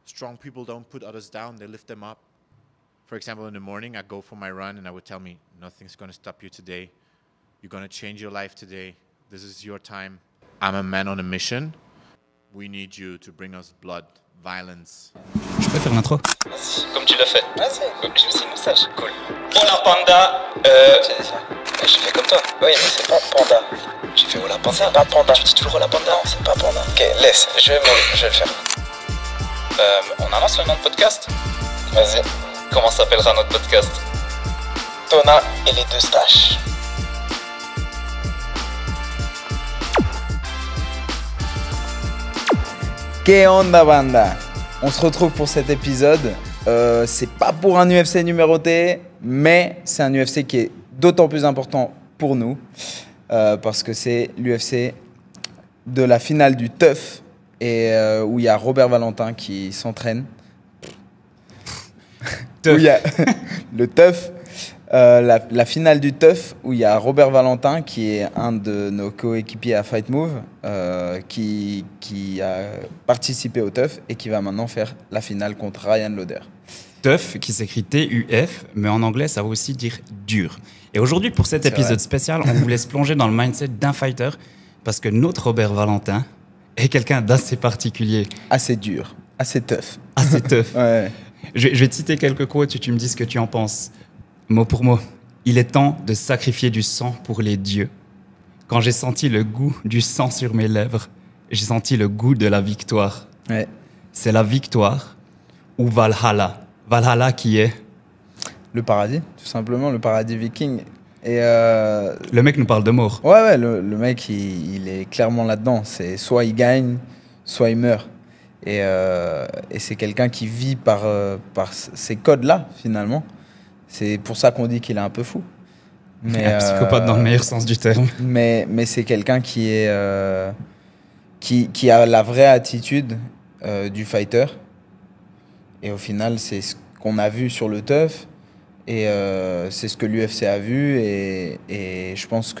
strong people don't put others down, they lift them up. For example, in the morning, I go for my run and I would tell me, nothing's going to stop you today. You're going to change your life today. This is your time. I'm a man on a mission. We need you to bring us blood, violence. Je peux faire l'intro? Vas-y, comme tu l'as fait. Vas-y. J'ai aussi une message. Cool. Hola Panda. J'ai fait comme toi. Oui, mais c'est pas panda. J'ai fait Hola Panda. C'est pas panda. Tu dis toujours Hola Panda. Non, c'est pas panda. Ok, laisse, je vais le faire. On annonce le nom de podcast. Vas-y. Comment s'appellera notre podcast? Tona et les deux staches. Que onda banda? On se retrouve pour cet épisode. C'est pas pour un UFC numéroté, mais c'est un UFC qui est d'autant plus important pour nous parce que c'est l'UFC de la finale du TUF et où il y a Robert Valentin qui s'entraîne. Où il y a le TUF, la finale du TUF où il y a Robert Valentin qui est un de nos coéquipiers à Fight Move qui a participé au TUF et qui va maintenant faire la finale contre Ryan Lauder. TUF qui s'écrit T-U-F, mais en anglais ça veut aussi dire dur. Et aujourd'hui pour cet épisode spécial, on vous laisse plonger dans le mindset d'un fighter parce que notre Robert Valentin est quelqu'un d'assez particulier. Assez dur, assez tough. Assez tough. Ouais. Je vais te citer quelques quotes et tu me dis ce que tu en penses. Mot pour mot. Il est temps de sacrifier du sang pour les dieux. Quand j'ai senti le goût du sang sur mes lèvres, j'ai senti le goût de la victoire. Ouais. C'est la victoire ou Valhalla. Valhalla qui est... Le paradis, tout simplement, le paradis viking. Et Le mec nous parle de mort. ouais, le mec, il est clairement là-dedans. C'est soit il gagne, soit il meurt. Et c'est quelqu'un qui vit par ces codes-là, finalement. C'est pour ça qu'on dit qu'il est un peu fou. Mais un psychopathe dans le meilleur sens du terme. Mais c'est quelqu'un qui est qui a la vraie attitude du fighter. Et au final, c'est ce qu'on a vu sur le TUF. Et c'est ce que l'UFC a vu. Et je pense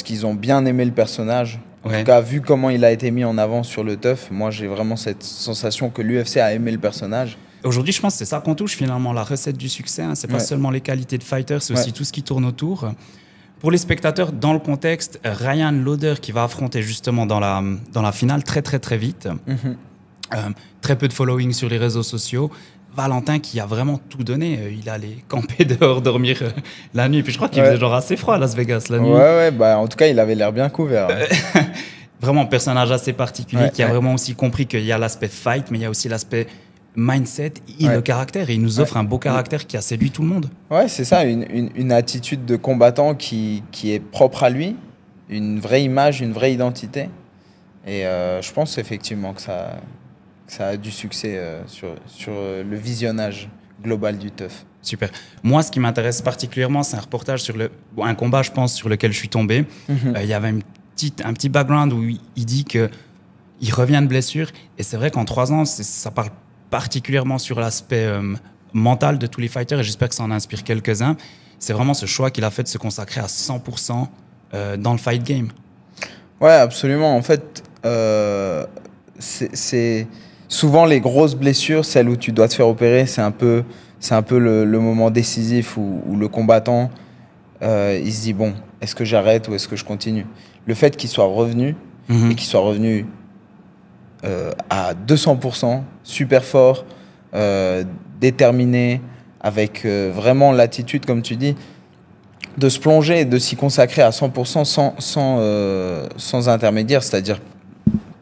qu'ils ont bien aimé le personnage. En tout cas, vu comment il a été mis en avant sur le TUF, moi j'ai vraiment cette sensation que l'UFC a aimé le personnage. Aujourd'hui, je pense que c'est ça qu'on touche finalement, la recette du succès. Hein. C'est pas seulement les qualités de fighter, c'est aussi tout ce qui tourne autour. Pour les spectateurs, dans le contexte, Ryan Lauder qui va affronter justement dans la finale très très très vite. Très peu de following sur les réseaux sociaux. Valentin qui a vraiment tout donné. Il allait camper dehors, dormir la nuit. Puis je crois qu'il faisait genre assez froid à Las Vegas la nuit. Ouais, bah en tout cas, il avait l'air bien couvert. Vraiment un personnage assez particulier qui a vraiment aussi compris qu'il y a l'aspect fight, mais il y a aussi l'aspect mindset et le caractère. Et il nous offre un beau caractère qui a séduit tout le monde. Ouais, c'est ça, une attitude de combattant qui est propre à lui, une vraie image, une vraie identité. Et je pense effectivement que ça a du succès sur le visionnage global du TUF. Super. Moi, ce qui m'intéresse particulièrement, c'est un reportage sur un combat, je pense, sur lequel je suis tombé. Il y avait un petit background où il dit qu'il revient de blessure. Et c'est vrai qu'en 3 ans, ça parle particulièrement sur l'aspect mental de tous les fighters. Et j'espère que ça en inspire quelques-uns. C'est vraiment ce choix qu'il a fait de se consacrer à 100% dans le fight game. Ouais, absolument. En fait, c'est souvent les grosses blessures, celles où tu dois te faire opérer, c'est un peu le moment décisif où le combattant il se dit bon, est-ce que j'arrête ou est-ce que je continue? Le fait qu'il soit revenu et qu'il soit revenu à 200%, super fort, déterminé, avec vraiment l'attitude, comme tu dis, de se plonger et de s'y consacrer à 100% sans intermédiaire, c'est-à-dire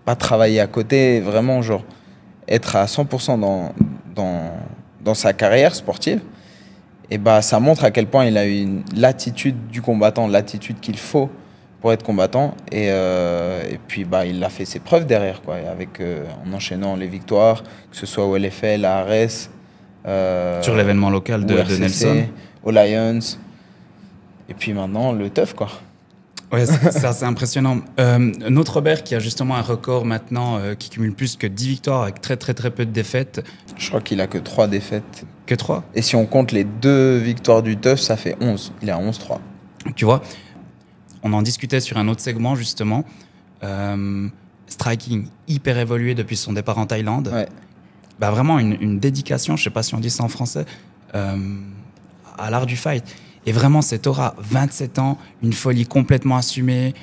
pas travailler à côté, vraiment genre être à 100% dans sa carrière sportive, et bah, ça montre à quel point il a eu l'attitude du combattant, l'attitude qu'il faut pour être combattant. Et puis bah, il a fait ses preuves derrière, quoi, en enchaînant les victoires, que ce soit au LFL, à Arès, sur l'événement local de Nelson, aux Lions, et puis maintenant le TUF, quoi. Ouais, c'est assez impressionnant. Notre Robert qui a justement un record maintenant qui cumule plus que 10 victoires avec très très très peu de défaites. Je crois qu'il a que 3 défaites. Que 3? Et si on compte les 2 victoires du TUF, ça fait 11. Il est à 11-3. Tu vois, on en discutait sur un autre segment justement. Striking hyper évolué depuis son départ en Thaïlande. Ouais. bah, vraiment une dédication, je sais pas si on dit ça en français, à l'art du fight. Et vraiment, cette aura, 27 ans, une folie complètement assumée.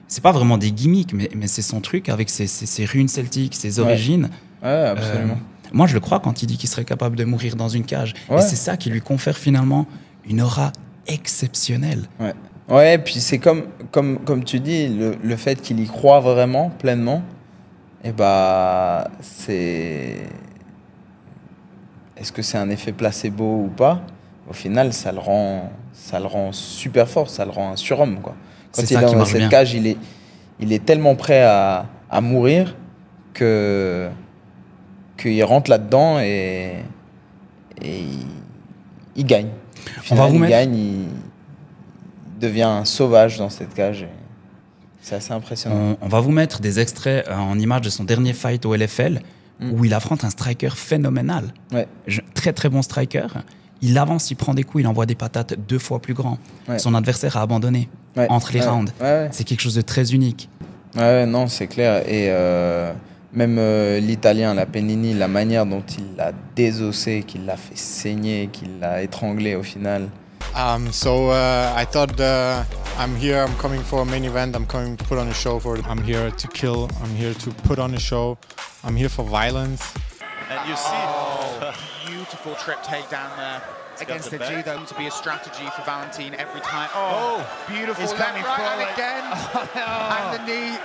C'est pas vraiment des gimmicks, mais c'est son truc avec ses runes celtiques, ses origines. Ouais, absolument. Moi, je le crois quand il dit qu'il serait capable de mourir dans une cage. Ouais. Et c'est ça qui lui confère finalement une aura exceptionnelle. Ouais. Ouais, puis c'est comme tu dis, le fait qu'il y croit vraiment, pleinement, et bah, c'est... Est-ce que c'est un effet placebo ou pas? Au final, ça le rend super fort, ça le rend un surhomme, quoi. Quand C'est il ça est qui dans marche cette bien. cage, il est tellement prêt à mourir qu'il rentre là-dedans et il gagne. Au On va final, vous il mettre- gagne, il devient un sauvage dans cette cage. Et c'est assez impressionnant. On va vous mettre des extraits en images de son dernier fight au LFL où il affronte un striker phénoménal. Ouais. Très très bon striker. Il avance, il prend des coups, il envoie des patates 2 fois plus grands. Ouais. Son adversaire a abandonné Ouais. entre les Ouais. rounds. Ouais. C'est quelque chose de très unique. Ouais, non, c'est clair. Et même l'Italien, la Pennini, la manière dont il l'a désossé, qu'il l'a fait saigner, qu'il l'a étranglé au final. So I thought I'm here, I'm coming for a main event, I'm coming to put on a show I'm here to kill, I'm here to put on a show, I'm here for violence. And you see beautiful trip takedown there against the judo to be a strategy for Valentin every time. Oh, beautiful He's left coming right forward. and again. And the knee.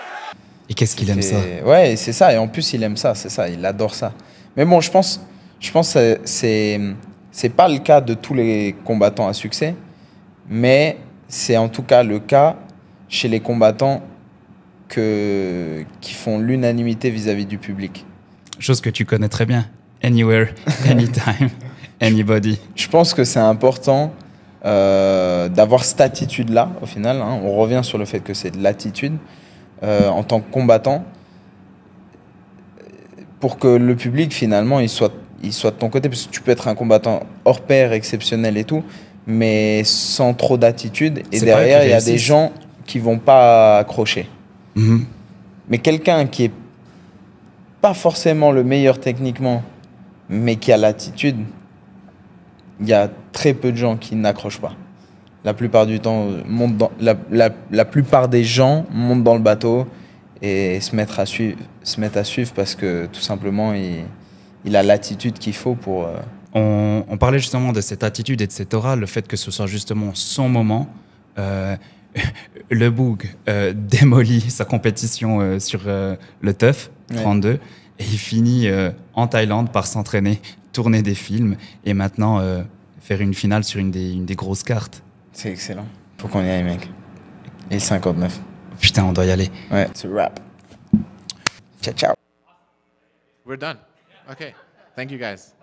Et qu'est-ce qu'il aime ça? Ouais, c'est ça. Et en plus, il aime ça, c'est ça. Il adore ça. Mais bon, je pense que c'est pas le cas de tous les combattants à succès, mais c'est en tout cas le cas chez les combattants qui font l'unanimité vis-à-vis du public. Chose que tu connais très bien. Anywhere, anytime, anybody. Je pense que c'est important d'avoir cette attitude-là, au final. Hein. On revient sur le fait que c'est de l'attitude en tant que combattant pour que le public, finalement, il soit de ton côté. Parce que tu peux être un combattant hors pair, exceptionnel et tout, mais sans trop d'attitude. Et C'est derrière, pas il y a qu'ils des réussissent. gens qui vont pas accrocher. Mhm. Mais quelqu'un qui est pas forcément le meilleur techniquement, mais qui a l'attitude, il y a très peu de gens qui n'accrochent pas. La plupart du temps, la plupart des gens montent dans le bateau et se mettent à suivre parce que tout simplement, il a l'attitude qu'il faut pour... On parlait justement de cette attitude et de cette aura, le fait que ce soit justement son moment. Le Boog démolit sa compétition sur le TUF 32 et il finit en Thaïlande par s'entraîner, tourner des films et maintenant faire une finale sur une des grosses cartes. C'est excellent. Faut qu'on y aille, mec. Et 59. Putain, on doit y aller. Ouais, c'est rap. Ciao, ciao. We're done. Okay. Thank you guys.